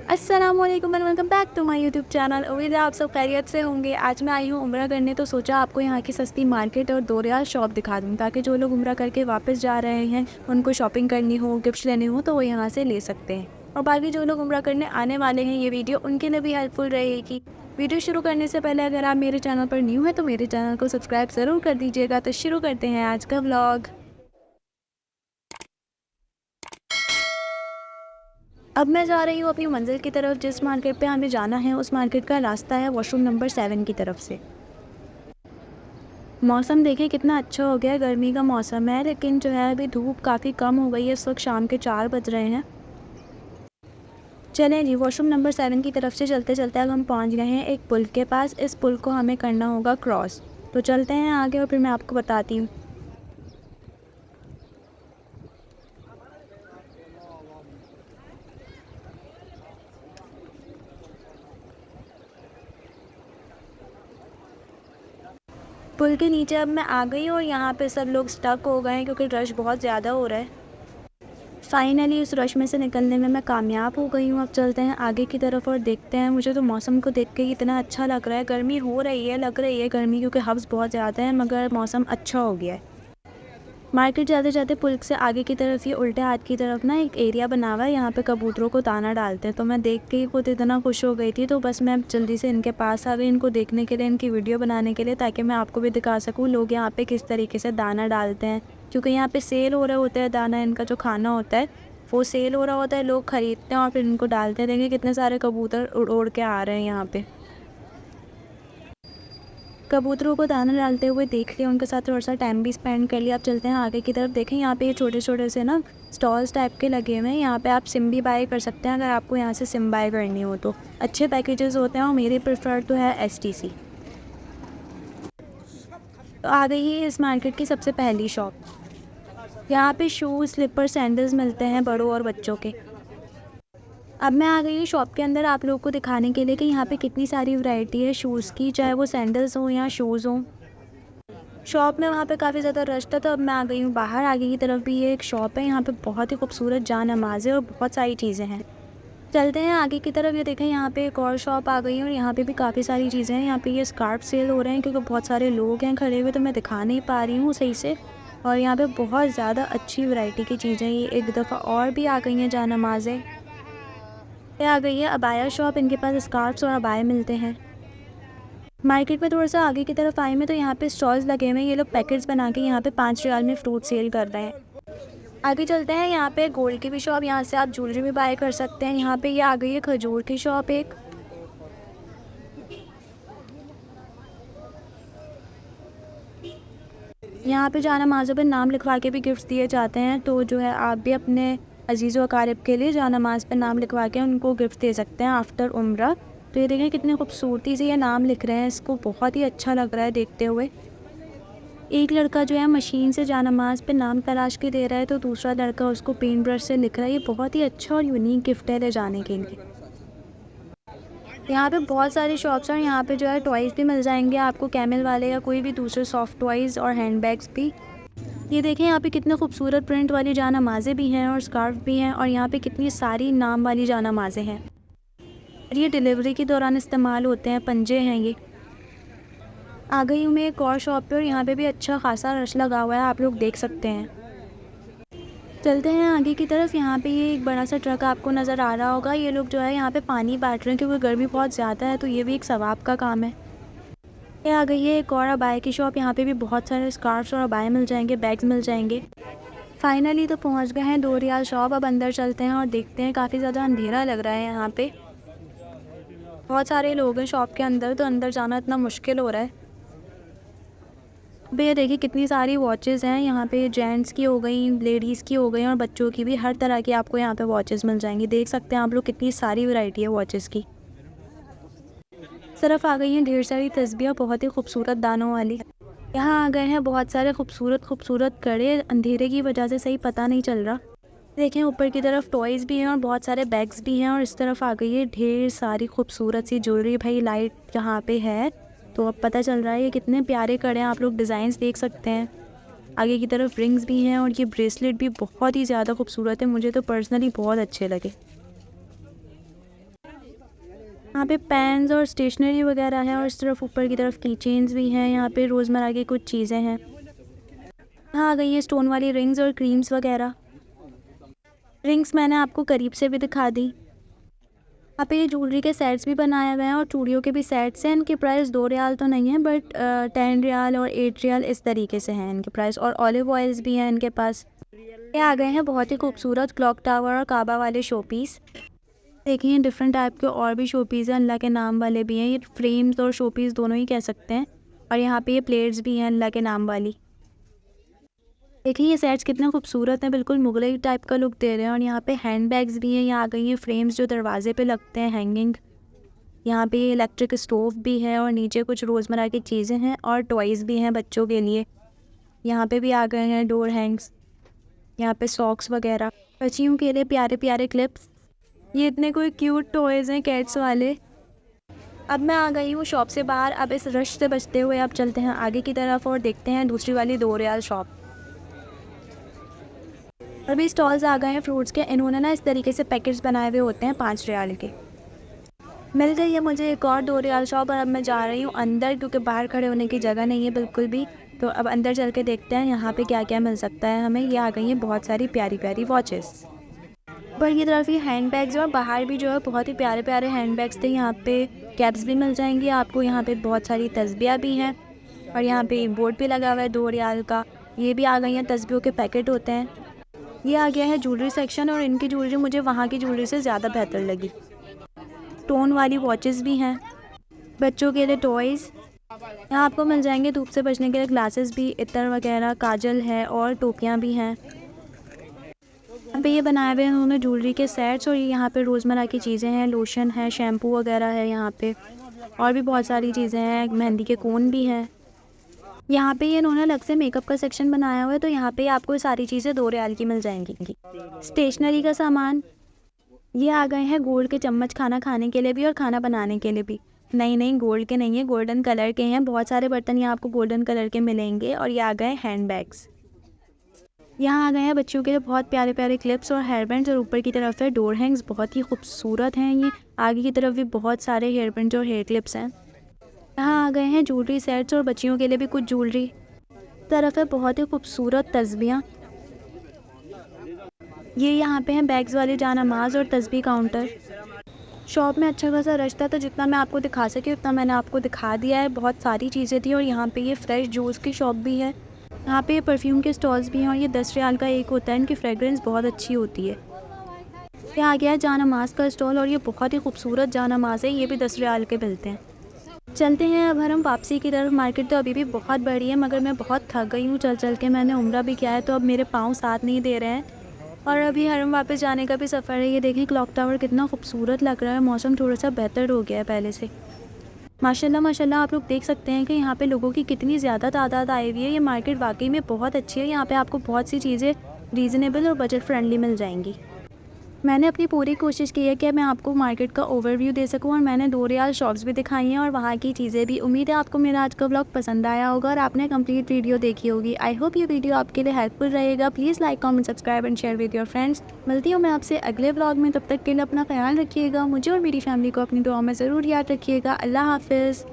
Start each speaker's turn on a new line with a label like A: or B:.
A: अस्सलामुअलैकुम and welcome back to my YouTube channel. उम्मीद है आप सब खैरियत से होंगे। आज मैं आई हूँ उम्रा करने, तो सोचा आपको यहाँ की सस्ती मार्केट और 2 रियाल शॉप दिखा दूँ, ताकि जो लोग उम्रा करके वापस जा रहे हैं, उनको शॉपिंग करनी हो, गिफ्ट्स लेने हो, तो वो यहाँ से ले सकते हैं। और बाकी जो लोग उम्रा करने आने वाले हैं, ये वीडियो उनके लिए भी हेल्पफुल रहेगी। वीडियो शुरू करने से पहले अगर आप मेरे चैनल पर न्यू है तो मेरे चैनल को सब्सक्राइब ज़रूर कर दीजिएगा। तो शुरू करते हैं आज का व्लॉग। अब मैं जा रही हूँ अपनी मंजिल की तरफ। जिस मार्केट पे हमें जाना है उस मार्केट का रास्ता है वॉशरूम नंबर 7 की तरफ से। मौसम देखिए कितना अच्छा हो गया है, गर्मी का मौसम है, लेकिन जो है अभी धूप काफ़ी कम हो गई है। इस वक्त शाम के 4 बज रहे हैं। चलें जी, वॉशरूम नंबर 7 की तरफ से चलते चलते अब हम पहुँच गए हैं एक पुल के पास। इस पुल को हमें करना होगा क्रॉस। तो चलते हैं आगे और फिर मैं आपको बताती हूँ। पुल के नीचे अब मैं आ गई और यहाँ पे सब लोग स्टक हो गए हैं क्योंकि रश बहुत ज़्यादा हो रहा है। फाइनली उस रश में से निकलने में मैं कामयाब हो गई हूँ। अब चलते हैं आगे की तरफ और देखते हैं। मुझे तो मौसम को देख के ही इतना अच्छा लग रहा है। गर्मी हो रही है, लग रही है गर्मी, क्योंकि हव्स बहुत ज़्यादा है, मगर मौसम अच्छा हो गया है। मार्केट जाते जाते पुल से आगे की तरफ ये उल्टे हाथ की तरफ ना एक एरिया बना हुआ है, यहाँ पे कबूतरों को दाना डालते हैं। तो मैं देख के ही खुद इतना खुश हो गई थी, तो बस मैं जल्दी से इनके पास आ गई, इनको देखने के लिए, इनकी वीडियो बनाने के लिए, ताकि मैं आपको भी दिखा सकूँ लोग यहाँ पे किस तरीके से दाना डालते हैं। क्योंकि यहाँ पे सेल हो रहे होते हैं दाना, इनका जो खाना होता है वो सेल हो रहा होता है, लोग खरीदते हैं और फिर इनको डालते हैं। देखिए कितने सारे कबूतर उड़ उड़ के आ रहे हैं यहाँ पे। कबूतरों को दाना डालते हुए देख लिया, उनके साथ थोड़ा सा टाइम भी स्पेंड कर लिया। अब चलते हैं आगे की तरफ। देखें यहाँ पे ये छोटे छोटे से ना स्टॉल्स टाइप के लगे हुए हैं। यहाँ पे आप सिम भी बाय कर सकते हैं अगर आपको यहाँ से सिम बाय करनी हो तो। अच्छे पैकेजेस होते हैं और मेरे प्रेफर तो है STC। तो आ गई है इस मार्केट की सबसे पहली शॉप। यहाँ पे शूज़, स्लीपर, सैंडल्स मिलते हैं बड़ों और बच्चों के। अब मैं आ गई हूँ शॉप के अंदर आप लोगों को दिखाने के लिए कि यहाँ पे कितनी सारी वैरायटी है शूज़ की, चाहे वो सैंडल्स हों या शूज़ हों। शॉप में वहाँ पे काफ़ी ज़्यादा रश था, तो अब मैं आ गई हूँ बाहर। आगे की तरफ भी ये एक शॉप है, यहाँ पे बहुत ही खूबसूरत जान नमाज़ें और बहुत सारी चीज़ें हैं। चलते हैं आगे की तरफ। ये देखें यहाँ पे एक और शॉप आ गई है और यहाँ पे भी काफ़ी सारी चीज़ें हैं। यहाँ पे ये स्कार्फ सेल हो रहे हैं क्योंकि बहुत सारे लोग हैं खड़े हुए, तो मैं दिखा नहीं पा रही हूँ सही से। और यहाँ पे बहुत ज़्यादा अच्छी वैरायटी की चीज़ें, ये एक दफ़ा और भी आ गई हैं जान नमाज़ें। ये आ गई है अबाया शॉप, इनके पास स्कार्फ्स और अबाए मिलते हैं। मार्केट में थोड़ा सा आगे की तरफ आए में तो यहाँ पे स्टॉल्स लगे हुए हैं। ये लोग पैकेट्स बना के यहाँ पे 5 रियाल में फ्रूट सेल कर रहे हैं। आगे चलते हैं, यहाँ पे गोल्ड की भी शॉप, यहाँ से आप ज्वेलरी भी बाय कर सकते हैं। यहाँ पे ये आ गई है खजूर की शॉप एक। यहाँ पे जाना माज़ों पर नाम लिखवा के भी गिफ्ट्स दिए जाते हैं, तो जो है आप भी अपने अजीज़ व अकारिब के लिए जाना माज़ पर नाम लिखवा के उनको गिफ्ट दे सकते हैं आफ्टर उम्रा। तो ये देखें कितनी खूबसूरती से ये नाम लिख रहे हैं, इसको बहुत ही अच्छा लग रहा है देखते हुए। एक लड़का जो है मशीन से जानमाज़ पे नाम तराश के दे रहा है, तो दूसरा लड़का उसको पेंट ब्रश से लिख रहा है। ये बहुत ही अच्छा और यूनिक गिफ्ट है ले जाने के लिए। यहाँ पे बहुत सारी शॉप्स हैं। यहाँ पे जो है टॉयज़ भी मिल जाएंगे आपको, कैमल वाले या कोई भी दूसरे सॉफ्ट टॉयज़ और हैंडबैग्स भी। ये देखें यहाँ पे कितने खूबसूरत प्रिंट वाली जानमाज़ें भी हैं और स्कार्फ भी हैं, और यहाँ पे कितनी सारी नाम वाली जानमाज़ें हैं। और ये डिलीवरी के दौरान इस्तेमाल होते हैं, पंजे हैं ये। आ गई हूँ मैं एक और शॉप पे और यहाँ पे भी अच्छा खासा रश लगा हुआ है, आप लोग देख सकते हैं। चलते हैं आगे की तरफ। यहाँ पे ये एक बड़ा सा ट्रक आपको नज़र आ रहा होगा। ये लोग जो है यहाँ पे पानी बांट रहे हैं क्योंकि गर्मी बहुत ज़्यादा है, तो ये भी एक सवाब का काम है। ये आ गई है एक और अबाए की शॉप। यहाँ पे भी बहुत सारे स्कार्फ्स और अबाए मिल जाएंगे, बैग्स मिल जाएंगे। फाइनली तो पहुँच गए हैं 2 रियाल शॉप। अब अंदर चलते हैं और देखते हैं। काफ़ी ज़्यादा अंधेरा लग रहा है यहाँ पे, बहुत सारे लोग हैं शॉप के अंदर, तो अंदर जाना इतना मुश्किल हो रहा है। भैया देखिए कितनी सारी वॉचेज़ हैं यहाँ पे, जेंट्स की हो गई, लेडीज़ की हो गई और बच्चों की भी। हर तरह की आपको यहाँ पे वॉचेज़ मिल जाएंगी। देख सकते हैं आप लोग कितनी सारी वैरायटी है वॉचेज़ की। सिर्फ आ गई हैं ढेर सारी तस्बीहें बहुत ही खूबसूरत दानों वाली। यहाँ आ गए हैं बहुत सारे खूबसूरत खूबसूरत कड़े, अंधेरे की वजह से सही पता नहीं चल रहा। देखें ऊपर की तरफ टॉयज़ भी हैं और बहुत सारे बैग्स भी हैं, और इस तरफ आ गई है ढेर सारी खूबसूरत सी ज्वेलरी। भाई लाइट यहाँ पे है तो अब पता चल रहा है ये कितने प्यारे कड़े हैं, आप लोग डिज़ाइंस देख सकते हैं। आगे की तरफ रिंग्स भी हैं और ये ब्रेसलेट भी बहुत ही ज़्यादा खूबसूरत है, मुझे तो पर्सनली बहुत अच्छे लगे। यहाँ पे पेन्स और स्टेशनरी वगैरह है और इस तरफ ऊपर की तरफ की चेन्स भी हैं। यहाँ पे रोज़मर्रा की कुछ चीज़ें हैं। यहाँ आ गई है स्टोन वाली रिंग्स और क्रीम्स वगैरह। रिंग्स मैंने आपको करीब से भी दिखा दी। यहाँ पे ये ज्वेलरी के सेट्स भी बनाए हुए हैं और चूड़ियों के भी सेट्स हैं। इनके प्राइस 2 रियाल तो नहीं है, बट 10 रियाल और 8 रियाल इस तरीके से हैं इनके प्राइस। और ऑलिव ऑयल्स भी हैं इनके पास। ये आ गए हैं बहुत ही खूबसूरत क्लॉक टावर और काबा वाले शोपीस। देखिए डिफरेंट टाइप के और भी शोपीस हैं, अल्लाह के नाम वाले भी हैं। ये फ्रेम्स और शोपीस दोनों ही कह सकते हैं। और यहाँ पे ये प्लेट्स भी हैं अल्लाह के नाम वाली। देखिए ये सेट्स कितने खूबसूरत हैं, बिल्कुल मुगलई टाइप का लुक दे रहे हैं। और यहाँ पे हैंड बैग्स भी हैं। यहाँ आ गई हैं फ्रेम्स जो दरवाजे पे लगते हैं, हैंगिंग। यहाँ पे ये इलेक्ट्रिक स्टोव भी है और नीचे कुछ रोज़मर्रा की चीज़ें हैं और टॉयज़ भी हैं बच्चों के लिए। यहाँ पे भी आ गए हैं डोर हैंग्स। यहाँ पे सॉक्स वगैरह, बच्चियों के लिए प्यारे प्यारे क्लिप्स। ये इतने कोई क्यूट टॉयज़ हैं कैट्स वाले। अब मैं आ गई हूँ शॉप से बाहर। अब इस रश से बचते हुए अब चलते हैं आगे की तरफ और देखते हैं दूसरी वाली 2 रियाल शॉप। अभी स्टॉल्स आ गए हैं फ्रूट्स के। इन्होंने ना इस तरीके से पैकेट्स बनाए हुए होते हैं 5 रियाल के। मिल गई है मुझे एक और 2 रियाल शॉप और अब मैं जा रही हूँ अंदर, क्योंकि बाहर खड़े होने की जगह नहीं है बिल्कुल भी। तो अब अंदर चल के देखते हैं यहाँ पे क्या क्या मिल सकता है हमें। ये आ गई हैं बहुत सारी प्यारी प्यारी वॉचेस। पर ये तरफ ये हैंड बैग्स और बाहर भी जो है बहुत ही प्यारे प्यारे हैंड बैग्स थे। यहाँ पे कैप्स भी मिल जाएंगी आपको। यहाँ पे बहुत सारी तस्बियाँ भी हैं और यहाँ पे बोर्ड भी लगा हुआ है 2 रियाल का। ये भी आ गई हैं तस्बियों के पैकेट होते हैं। ये आ गया है ज्वेलरी सेक्शन और इनकी ज्वेलरी मुझे वहाँ की ज्वेलरी से ज़्यादा बेहतर लगी। स्टोन वाली वॉचेस भी हैं। बच्चों के लिए टॉयज़ यहाँ आपको मिल जाएंगे। धूप से बचने के लिए ग्लासेस भी, इत्र वगैरह, काजल है और टोपियाँ भी हैं। यहाँ पे ये बनाए हुए हैं उन्होंने ज्वेलरी के सेट्स और यहाँ पे रोज़मर्रा की चीज़ें हैं, लोशन है, शैम्पू वगैरह है यहाँ पे और भी बहुत सारी चीज़ें हैं। मेहंदी के कोन भी हैं। यहाँ पे ये इन्होंने अलग से मेकअप का सेक्शन बनाया हुआ है, तो यहाँ पे आपको सारी चीज़ें 2 रियाल की मिल जाएंगी। स्टेशनरी का सामान, ये आ गए हैं गोल्ड के चम्मच खाना खाने के लिए भी और खाना बनाने के लिए भी। नहीं गोल्ड के नहीं है, गोल्डन कलर के हैं। बहुत सारे बर्तन यहाँ आपको गोल्डन कलर के मिलेंगे। और ये आ गए हैंड बैग्स। यहाँ आ गए हैं बच्चों के लिए बहुत प्यारे प्यारे क्लिप्स और हेयर बैंड्स और ऊपर की तरफ है डोर हैंग्स, बहुत ही खूबसूरत हैं ये। आगे की तरफ भी बहुत सारे हेयर बैंड्स और हेयर क्लिप्स हैं। यहाँ आ गए हैं ज्वेलरी सेट्स और बच्चियों के लिए भी कुछ ज्वेलरी। तरफ है बहुत ही खूबसूरत तस्बियाँ। ये यहाँ पे हैं बैग्स वाले जानामाज और तस्बीह काउंटर। शॉप में अच्छा खासा रश था, तो जितना मैं आपको दिखा सकी उतना मैंने आपको दिखा दिया है। बहुत सारी चीज़ें थी और यहाँ पे ये फ्रेश जूस की शॉप भी है। यहाँ पे ये परफ्यूम के स्टॉल्स भी हैं और ये 10 रियाल का एक होता है। इनकी फ्रेगरेंस बहुत अच्छी होती है। ये आ गया है जानामाज का स्टॉल और ये बहुत ही खूबसूरत जानामाज है। ये भी 10 रियाल के मिलते हैं। चलते हैं अब हम वापसी की तरफ। मार्केट तो अभी भी बहुत बड़ी है मगर मैं बहुत थक गई हूँ चल चल के। मैंने उम्रा भी किया है तो अब मेरे पाँव साथ नहीं दे रहे हैं और अभी हरम वापस जाने का भी सफ़र है। ये देखें क्लॉक टावर कितना खूबसूरत लग रहा है। मौसम थोड़ा सा बेहतर हो गया है पहले से। माशाल्लाह माशाल्लाह आप लोग देख सकते हैं कि यहाँ पे लोगों की कितनी ज़्यादा तादाद आई हुई है। ये मार्केट वाकई में बहुत अच्छी है। यहाँ पे आपको बहुत सी चीज़ें रीज़नेबल और बजट फ्रेंडली मिल जाएंगी। मैंने अपनी पूरी कोशिश की है कि मैं आपको मार्केट का ओवरव्यू दे सकूं और मैंने 2 रियाल शॉप्स भी दिखाई हैं और वहाँ की चीज़ें भी। उम्मीद है आपको मेरा आज का व्लॉग पसंद आया होगा और आपने कंप्लीट वीडियो देखी होगी। आई होप ये वीडियो आपके लिए हेल्पफुल रहेगा। Please like, comment, subscribe and share with your friends. मिलती हूँ मैं आपसे अगले व्लॉग में। तब तक के लिए अपना ख्याल रखिएगा। मुझे और मेरी फैमिली को अपनी दुआ में ज़रूर याद रखिएगा। अल्लाह हाफिज़।